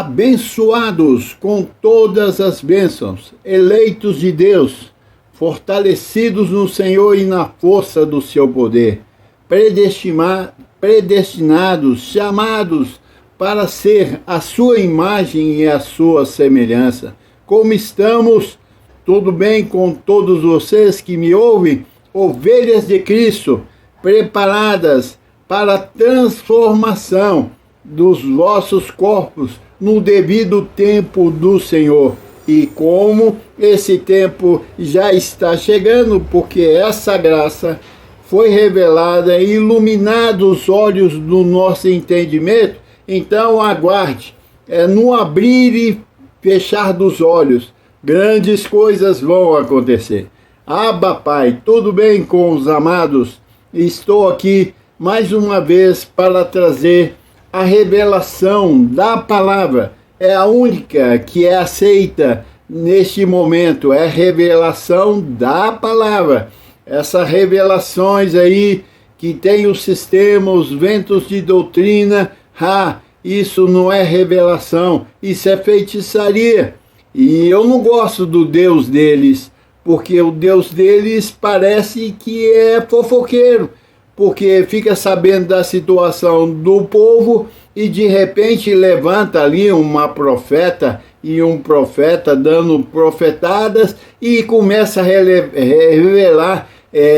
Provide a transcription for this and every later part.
abençoados com todas as bênçãos, eleitos de Deus, fortalecidos no Senhor e na força do seu poder, predestinados, chamados para ser a sua imagem e a sua semelhança. Como estamos? Tudo bem com todos vocês que me ouvem? Ovelhas de Cristo, preparadas para a transformação dos vossos corpos no devido tempo do Senhor. E como esse tempo já está chegando, porque essa graça foi revelada e iluminada os olhos do nosso entendimento, então aguarde, no abrir e fechar dos olhos, grandes coisas vão acontecer. Abba, Pai, tudo bem com os amados? Estou aqui mais uma vez para trazer a revelação da palavra. É a única que é aceita neste momento, é a revelação da palavra. Essas revelações aí que tem o sistema, os ventos de doutrina, isso não é revelação, isso é feitiçaria. E eu não gosto do Deus deles, porque o Deus deles parece que é fofoqueiro, porque fica sabendo da situação do povo e de repente levanta ali uma profeta e um profeta dando profetadas e começa a revelar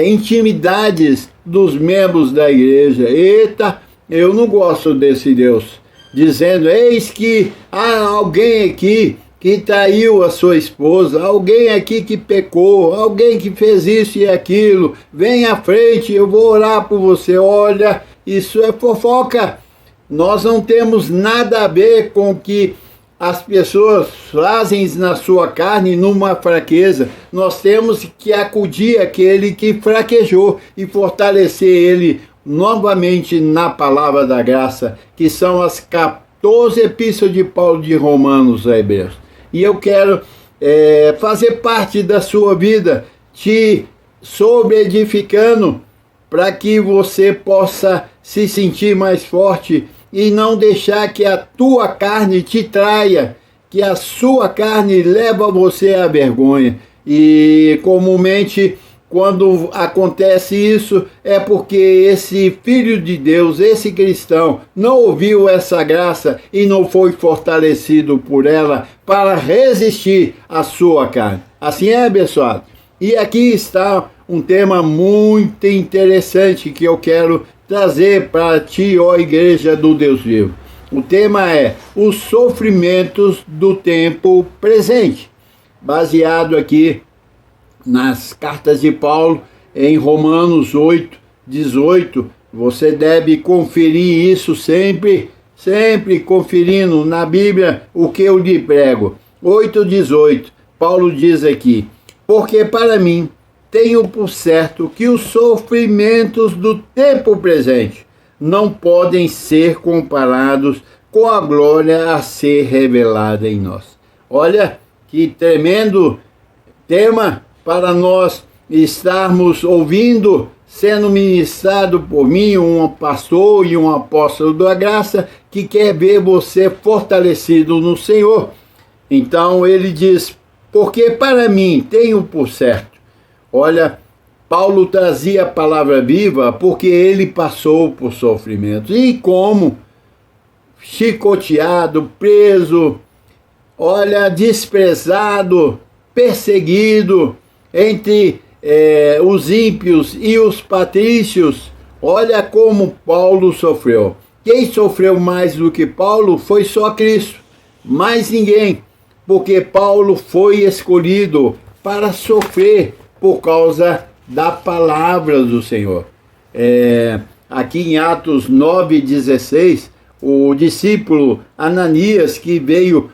intimidades dos membros da igreja. Eita, eu não gosto desse Deus, dizendo, eis que há alguém aqui que traiu a sua esposa, alguém aqui que pecou, alguém que fez isso e aquilo, vem à frente, eu vou orar por você. Olha, isso é fofoca. Nós não temos nada a ver com o que as pessoas fazem na sua carne numa fraqueza. Nós temos que acudir aquele que fraquejou e fortalecer ele novamente na palavra da graça, que são as 14 epístolas de Paulo de Romanos a Hebreus. E eu quero fazer parte da sua vida, te sobre-edificando, para que você possa se sentir mais forte e não deixar que a tua carne te traia, que a sua carne leva você à vergonha. E comumente, quando acontece isso, é porque esse filho de Deus, esse cristão, não ouviu essa graça e não foi fortalecido por ela para resistir à sua carne. Assim é, abençoado. E aqui está um tema muito interessante que eu quero trazer para ti, ó igreja do Deus vivo. O tema é os sofrimentos do tempo presente, baseado aqui nas cartas de Paulo, em Romanos 8:18, você deve conferir isso sempre conferindo na Bíblia o que eu lhe prego. 8:18, Paulo diz aqui, porque para mim tenho por certo que os sofrimentos do tempo presente não podem ser comparados com a glória a ser revelada em nós. Olha que tremendo tema para nós estarmos ouvindo, sendo ministrado por mim, um pastor e um apóstolo da graça, que quer ver você fortalecido no Senhor. Então ele diz, porque para mim tenho por certo. Olha, Paulo trazia a palavra viva porque ele passou por sofrimentos. E como? Chicoteado, preso, olha, desprezado, perseguido, entre os ímpios e os patrícios. Olha como Paulo sofreu. Quem sofreu mais do que Paulo foi só Cristo, mais ninguém, porque Paulo foi escolhido para sofrer por causa da palavra do Senhor. Aqui em Atos 9:16, o discípulo Ananias, que veio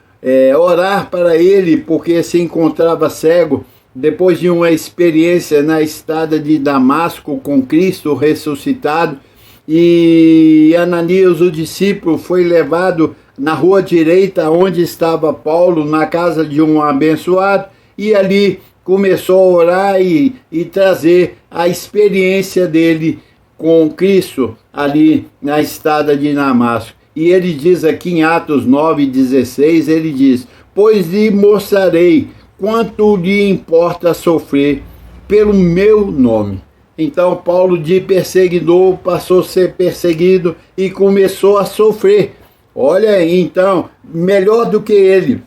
orar para ele porque se encontrava cego, depois de uma experiência na estrada de Damasco com Cristo ressuscitado, e Ananias, o discípulo, foi levado na rua direita onde estava Paulo, na casa de um abençoado, e ali começou a orar e trazer a experiência dele com Cristo ali na estrada de Damasco. E ele diz aqui em Atos 9:16, ele diz: pois lhe mostrarei quanto lhe importa sofrer pelo meu nome. Então Paulo, de perseguidor, passou a ser perseguido e começou a sofrer. Olha, então, melhor do que ele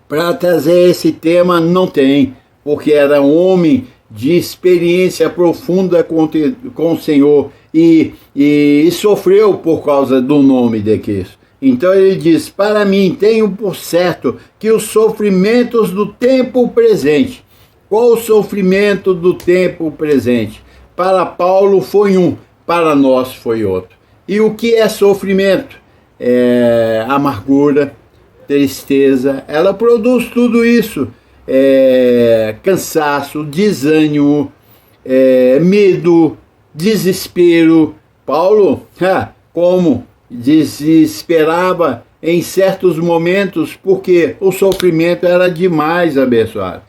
para trazer esse tema não tem, porque era um homem de experiência profunda com o Senhor e sofreu por causa do nome de Cristo. Então ele diz: para mim tenho por certo que os sofrimentos do tempo presente. Qual o sofrimento do tempo presente? Para Paulo foi um, para nós foi outro. E o que é sofrimento? É amargura, tristeza, ela produz tudo isso. Cansaço, desânimo, medo, desespero. Paulo, como desesperava em certos momentos, porque o sofrimento era demais, abençoado.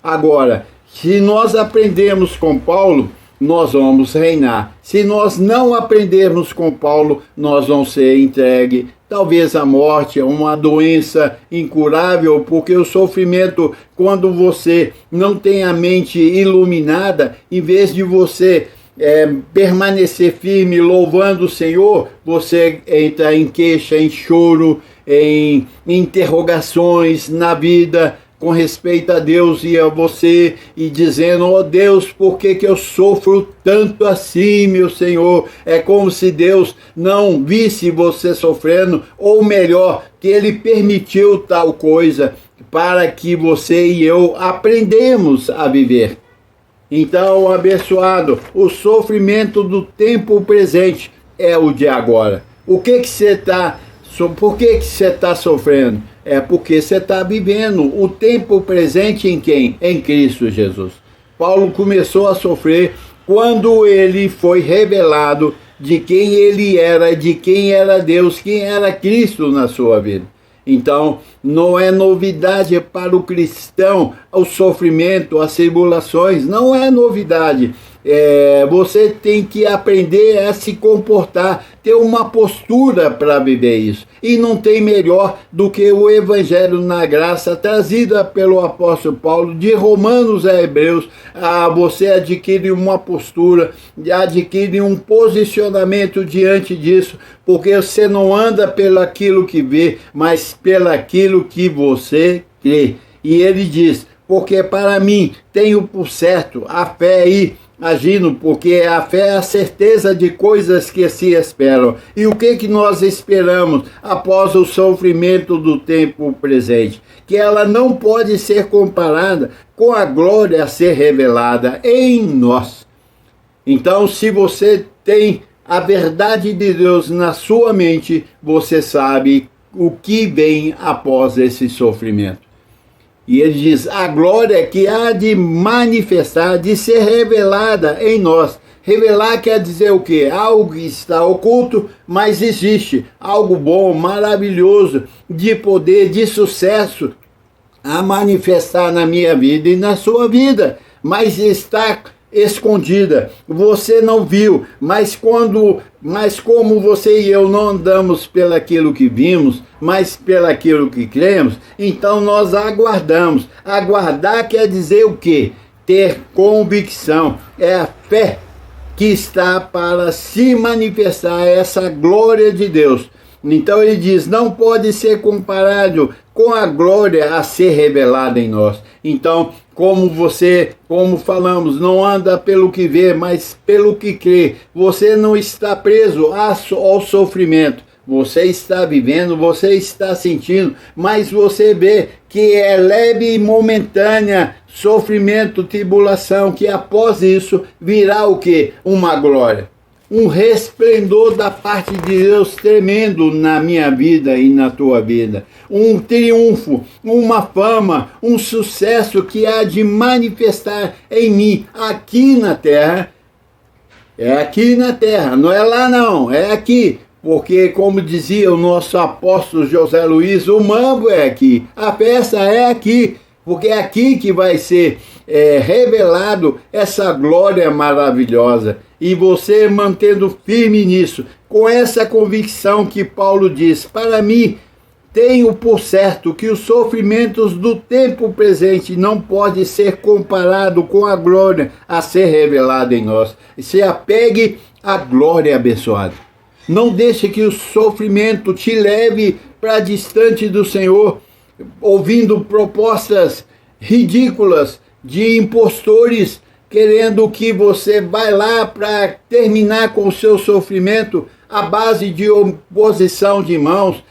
Agora, se nós aprendermos com Paulo, nós vamos reinar. Se nós não aprendermos com Paulo, nós vamos ser entregues, talvez à morte, a uma doença incurável, porque o sofrimento, quando você não tem a mente iluminada, em vez de você permanecer firme, louvando o Senhor, você entra em queixa, em choro, em interrogações na vida, com respeito a Deus e a você, e dizendo: ó Deus, por que eu sofro tanto assim, meu Senhor? É como se Deus não visse você sofrendo, ou melhor, que Ele permitiu tal coisa para que você e eu aprendemos a viver. Então, abençoado, o sofrimento do tempo presente é o de agora. Por que você está sofrendo? É porque você está vivendo o tempo presente em quem? Em Cristo Jesus. Paulo começou a sofrer quando ele foi revelado de quem ele era, de quem era Deus, quem era Cristo na sua vida. Então, não é novidade para o cristão o sofrimento, as tribulações, não é novidade. Você tem que aprender a se comportar, ter uma postura para viver isso. E não tem melhor do que o Evangelho na graça trazida pelo apóstolo Paulo, de Romanos a Hebreus. Você adquire uma postura, adquire um posicionamento diante disso, porque você não anda pelaquilo que vê, mas pelaquilo que você crê. E ele diz: porque para mim tenho por certo a fé aí agindo, porque a fé é a certeza de coisas que se esperam. E o que nós esperamos após o sofrimento do tempo presente? Que ela não pode ser comparada com a glória a ser revelada em nós. Então, se você tem a verdade de Deus na sua mente, você sabe o que vem após esse sofrimento. E ele diz: a glória que há de manifestar, de ser revelada em nós. Revelar quer dizer o quê? Algo que está oculto, mas existe. Algo bom, maravilhoso, de poder, de sucesso, a manifestar na minha vida e na sua vida. Mas está escondida, você não viu, mas como você e eu não andamos pelaquilo que vimos, mas pelaquilo que cremos, então nós aguardamos. Aguardar quer dizer o quê? Ter convicção, é a fé que está para se manifestar essa glória de Deus. Então ele diz: não pode ser comparado com a glória a ser revelada em nós. Então, como falamos, não anda pelo que vê, mas pelo que crê. Você não está preso ao sofrimento. Você está vivendo, você está sentindo, mas você vê que é leve e momentânea, sofrimento, tribulação, que após isso virá o quê? Uma glória. Um resplendor da parte de Deus tremendo na minha vida e na tua vida. Um triunfo, uma fama, um sucesso que há de manifestar em mim, aqui na terra. É aqui na terra, não é lá não, é aqui. Porque, como dizia o nosso apóstolo José Luiz, o mambo é aqui, a festa é aqui. Porque é aqui que vai ser revelado essa glória maravilhosa. E você mantendo firme nisso, com essa convicção que Paulo diz: para mim, tenho por certo que os sofrimentos do tempo presente não podem ser comparados com a glória a ser revelada em nós. Se apegue à glória, abençoado. Não deixe que o sofrimento te leve para distante do Senhor, ouvindo propostas ridículas de impostores, querendo que você vá lá para terminar com o seu sofrimento à base de oposição de mãos,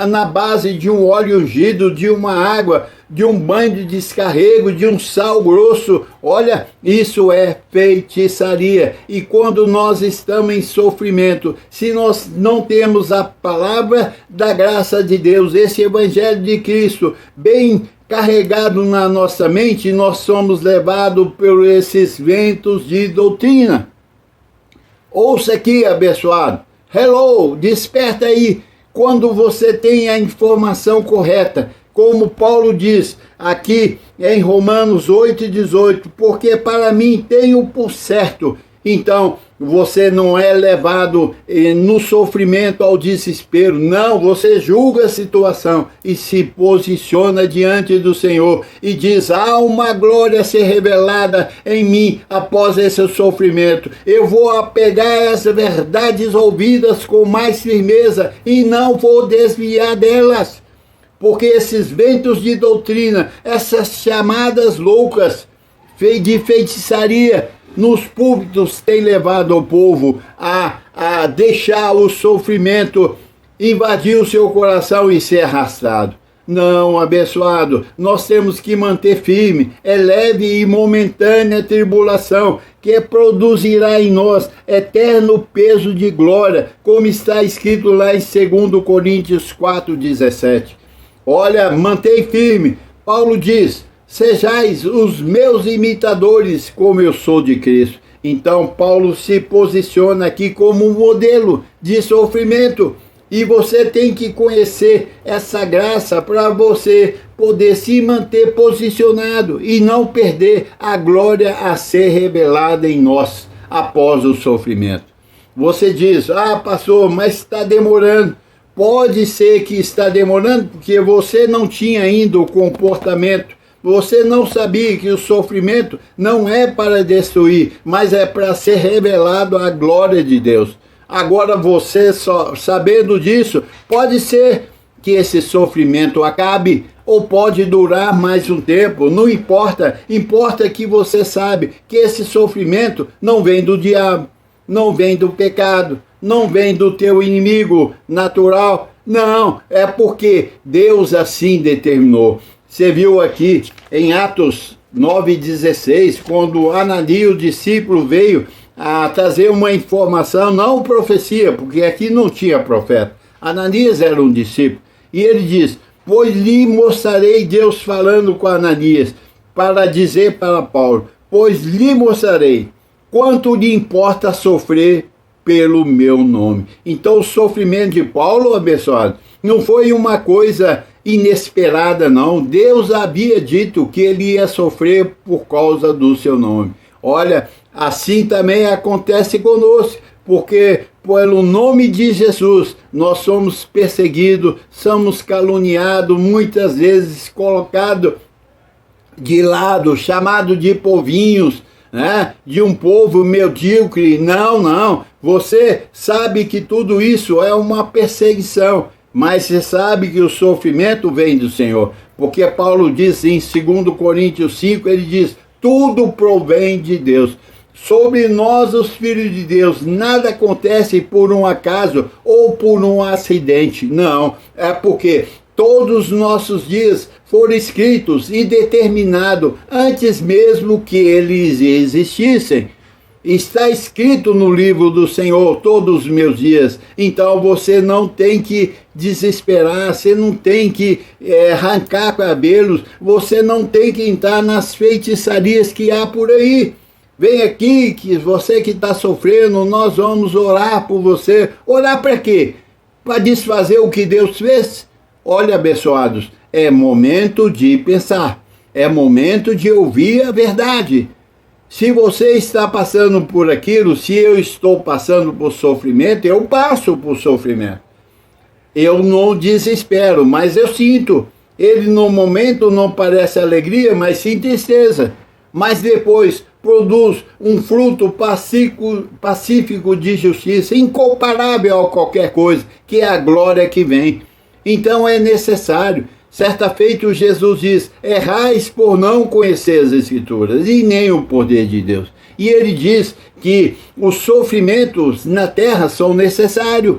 na base de um óleo ungido, de uma água, de um banho de descarrego, de um sal grosso. Olha, isso é feitiçaria. E quando nós estamos em sofrimento, se nós não temos a palavra da graça de Deus, esse evangelho de Cristo bem carregado na nossa mente, nós somos levados por esses ventos de doutrina. Ouça aqui, abençoado. Hello, desperta aí quando você tem a informação correta. Como Paulo diz aqui em Romanos 8,18, porque para mim tenho por certo. Então, você não é levado no sofrimento ao desespero. Não, você julga a situação e se posiciona diante do Senhor e diz: há uma glória a ser revelada em mim após esse sofrimento. Eu vou apegar as verdades ouvidas com mais firmeza e não vou desviar delas. Porque esses ventos de doutrina, essas chamadas loucas de feitiçaria, nos púlpitos tem levado o povo a deixar o sofrimento invadir o seu coração e ser arrastado. Não, abençoado, nós temos que manter firme. É leve e momentânea tribulação que produzirá em nós eterno peso de glória, como está escrito lá em 2 Coríntios 4,17. Olha, mantém firme. Paulo diz: sejais os meus imitadores, como eu sou de Cristo. Então, Paulo se posiciona aqui como um modelo de sofrimento. E você tem que conhecer essa graça para você poder se manter posicionado e não perder a glória a ser revelada em nós após o sofrimento. Você diz: ah, pastor, mas está demorando. Pode ser que está demorando porque você não tinha ainda o comportamento. Você não sabia que o sofrimento não é para destruir, mas é para ser revelado a glória de Deus. Agora você, só sabendo disso, pode ser que esse sofrimento acabe ou pode durar mais um tempo, não importa. Importa que você sabe que esse sofrimento não vem do diabo, não vem do pecado, não vem do teu inimigo natural. Não, é porque Deus assim determinou. Você viu aqui em Atos 9,16, quando Ananias, o discípulo, veio a trazer uma informação, não profecia, porque aqui não tinha profeta. Ananias era um discípulo. E ele diz: pois lhe mostrarei, Deus falando com Ananias, para dizer para Paulo: pois lhe mostrarei quanto lhe importa sofrer pelo meu nome. Então o sofrimento de Paulo, abençoado, não foi uma coisa inesperada, não. Deus havia dito que ele ia sofrer por causa do seu nome. Olha, assim também acontece conosco, porque pelo nome de Jesus nós somos perseguidos, somos caluniados, muitas vezes colocados de lado, chamado de povinhos, né? De um povo medíocre. Não, você sabe que tudo isso é uma perseguição, mas você sabe que o sofrimento vem do Senhor, porque Paulo diz em 2 Coríntios 5, ele diz: tudo provém de Deus. Sobre nós, os filhos de Deus, nada acontece por um acaso ou por um acidente. Não, é porque todos os nossos dias foram escritos e determinados antes mesmo que eles existissem. Está escrito no livro do Senhor todos os meus dias. Então você não tem que desesperar, você não tem que arrancar cabelos, você não tem que entrar nas feitiçarias que há por aí. Vem aqui, que você que está sofrendo, nós vamos orar por você. Orar para quê? Para desfazer o que Deus fez? Olha, abençoados, é momento de pensar, é momento de ouvir a verdade. Se você está passando por aquilo, se eu estou passando por sofrimento, eu passo por sofrimento. Eu não desespero, mas eu sinto. Ele no momento não parece alegria, mas sim tristeza. Mas depois produz um fruto pacífico de justiça, incomparável a qualquer coisa, que é a glória que vem. Então é necessário. Certa feita Jesus diz, errais por não conhecer as Escrituras e nem o poder de Deus. E ele diz que os sofrimentos na terra são necessários.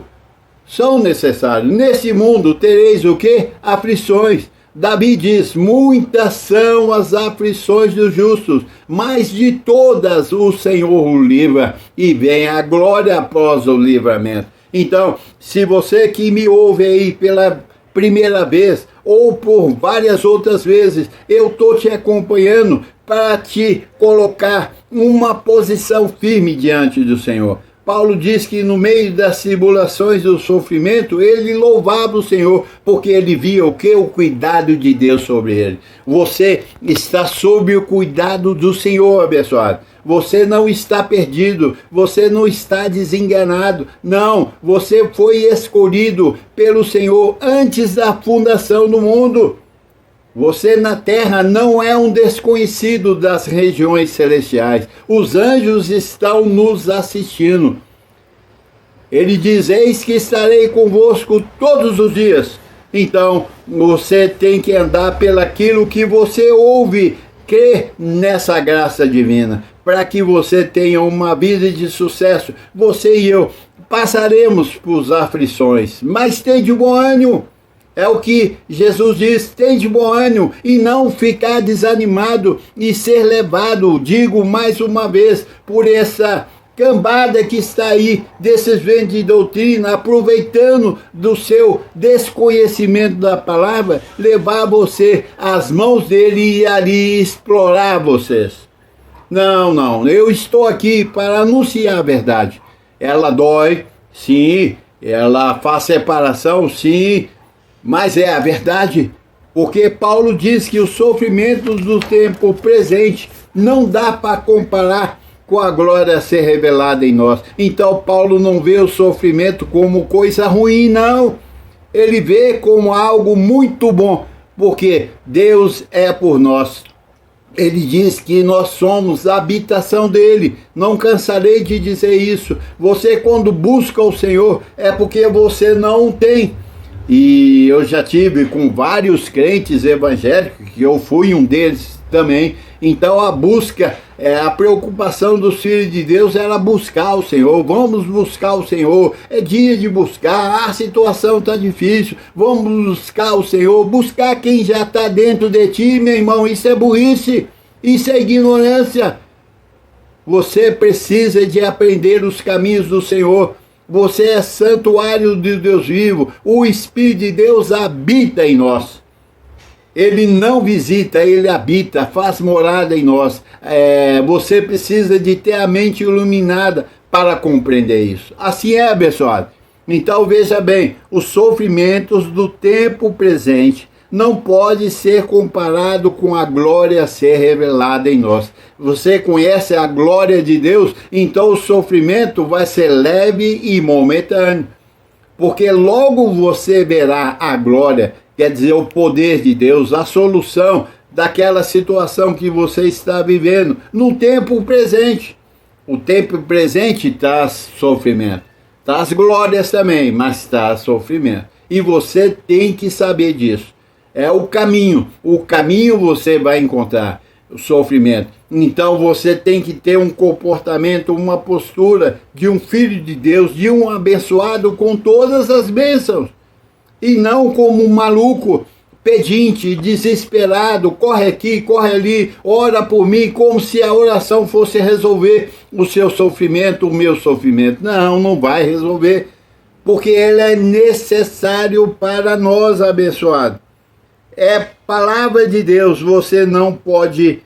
São necessários. Nesse mundo tereis o quê? Aflições. Davi diz, muitas são as aflições dos justos, mas de todas o Senhor o livra e vem a glória após o livramento. Então, se você que me ouve aí pela primeira vez ou por várias outras vezes, eu estou te acompanhando para te colocar uma posição firme diante do Senhor. Paulo diz que no meio das tribulações do sofrimento, ele louvava o Senhor, porque ele via o que? O cuidado de Deus sobre ele. Você está sob o cuidado do Senhor, abençoado. Você não está perdido, você não está desenganado. Não, você foi escolhido pelo Senhor antes da fundação do mundo. Você na terra não é um desconhecido das regiões celestiais. Os anjos estão nos assistindo. Ele diz, eis que estarei convosco todos os dias. Então, você tem que andar pelaquilo que você ouve, crer nessa graça divina, para que você tenha uma vida de sucesso. Você e eu passaremos por aflições, mas tem de bom ânimo. É o que Jesus diz, tem de bom ânimo e não ficar desanimado e ser levado, digo mais uma vez, por essa cambada que está aí, desses ventos de doutrina, aproveitando do seu desconhecimento da palavra, levar você às mãos dele e ali explorar vocês. Não, eu estou aqui para anunciar a verdade. Ela dói, sim, ela faz separação, sim, mas é a verdade, porque Paulo diz que os sofrimentos do tempo presente não dá para comparar com a glória a ser revelada em nós. Então Paulo não vê o sofrimento como coisa ruim, não. Ele vê como algo muito bom, porque Deus é por nós. Ele diz que nós somos a habitação dele. Não cansarei de dizer isso. Você quando busca o Senhor é porque você não o tem. E eu já tive com vários crentes evangélicos, que eu fui um deles também. Então a busca, a preocupação dos filhos de Deus era buscar o Senhor. Vamos buscar o Senhor, é dia de buscar, a situação está difícil, vamos buscar o Senhor, buscar quem já está dentro de ti, meu irmão. Isso é burrice, isso é ignorância. Você precisa de aprender os caminhos do Senhor. Você é santuário de Deus vivo. O Espírito de Deus habita em nós. Ele não visita, ele habita, faz morada em nós. Você precisa de ter a mente iluminada para compreender isso. Assim é, abençoado. Então veja bem, os sofrimentos do tempo presente não pode ser comparado com a glória a ser revelada em nós. Você conhece a glória de Deus, então o sofrimento vai ser leve e momentâneo. Porque logo você verá a glória, quer dizer, o poder de Deus, a solução daquela situação que você está vivendo no tempo presente. O tempo presente traz sofrimento, traz glórias também, mas traz sofrimento. E você tem que saber disso. É o caminho você vai encontrar o sofrimento. Então você tem que ter um comportamento, uma postura de um filho de Deus, de um abençoado com todas as bênçãos. E não como um maluco, pedinte, desesperado, corre aqui, corre ali, ora por mim, como se a oração fosse resolver o seu sofrimento, o meu sofrimento. Não vai resolver, porque ele é necessário para nós, abençoados. É palavra de Deus, você não pode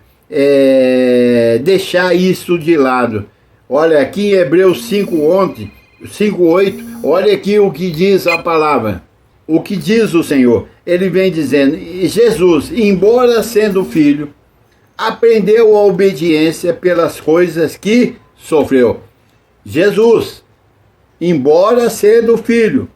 deixar isso de lado. Olha aqui em Hebreus 5:8, olha aqui o que diz a palavra, o que diz o Senhor. Ele vem dizendo, Jesus, embora sendo filho, aprendeu a obediência pelas coisas que sofreu. Jesus, embora sendo filho,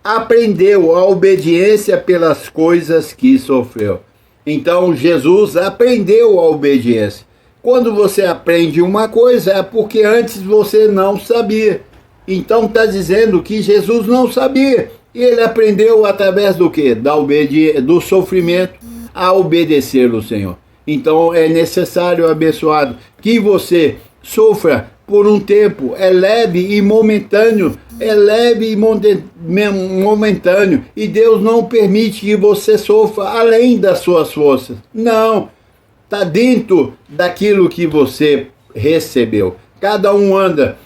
aprendeu a obediência pelas coisas que sofreu. Então, Jesus aprendeu a obediência. Quando você aprende uma coisa, é porque antes você não sabia. Então, está dizendo que Jesus não sabia. E ele aprendeu através do quê? Do sofrimento a obedecer ao Senhor. Então, é necessário, abençoado, que você sofra por um tempo. É leve e momentâneo. É leve e momentâneo. E Deus não permite que você sofra além das suas forças. Não. Está dentro daquilo que você recebeu. Cada um anda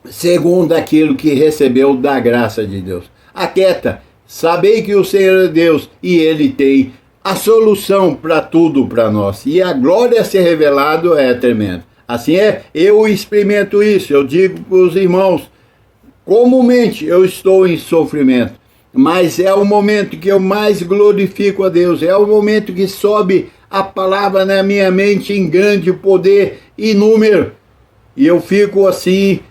segundo aquilo que recebeu da graça de Deus. Aquieta, sabei que o Senhor é Deus e Ele tem a solução para tudo para nós. E a glória a ser revelado é tremenda. Assim é, eu experimento isso, eu digo para os irmãos, comumente eu estou em sofrimento, mas é o momento que eu mais glorifico a Deus, é o momento que sobe a palavra na minha mente em grande poder e número, e eu fico assim,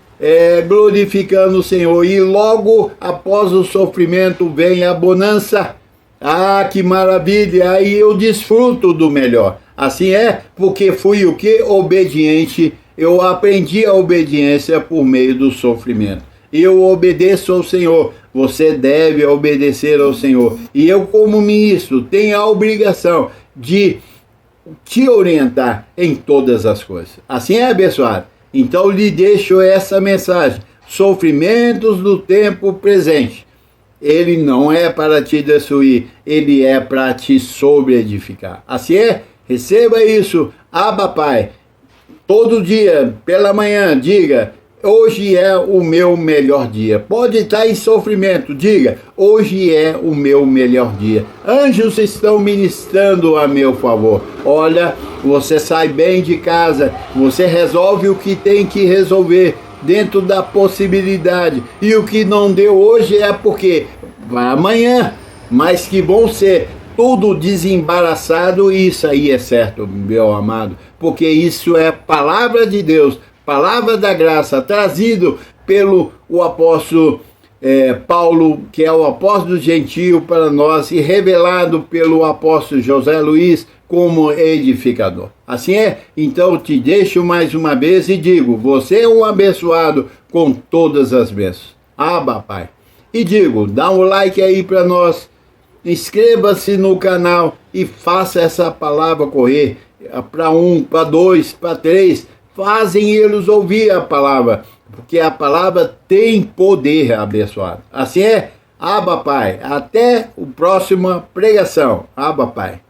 glorificando o Senhor, e logo após o sofrimento vem a bonança. Ah, que maravilha, aí eu desfruto do melhor. Assim é, porque fui o que? Obediente. Eu aprendi a obediência por meio do sofrimento. Eu obedeço ao Senhor. Você deve obedecer ao Senhor. E eu, como ministro, tenho a obrigação de te orientar em todas as coisas. Assim é, abençoado. Então lhe deixo essa mensagem. Sofrimentos do tempo presente. Ele não é para te destruir, ele é para te sobreedificar. Assim é? Receba isso. Abba, Pai. Todo dia, pela manhã, diga: hoje é o meu melhor dia. Pode estar em sofrimento, diga: hoje é o meu melhor dia. Anjos estão ministrando a meu favor. Olha, você sai bem de casa, você resolve o que tem que resolver dentro da possibilidade. E o que não deu hoje é porque vai amanhã. Mas que vão ser tudo desembaraçado, e isso aí é certo, meu amado, porque isso é palavra de Deus, palavra da graça, trazido pelo o apóstolo Paulo, que é o apóstolo gentio para nós, e revelado pelo apóstolo José Luiz como edificador. Assim é? Então te deixo mais uma vez e digo: você é um abençoado com todas as bênçãos. Abba, Pai. E digo, dá um like aí para nós, inscreva-se no canal e faça essa palavra correr para 1, para 2, para 3, fazem eles ouvir a palavra, porque a palavra tem poder, abençoado. Assim é? Abba, Pai. Até a próxima pregação. Abba, Pai.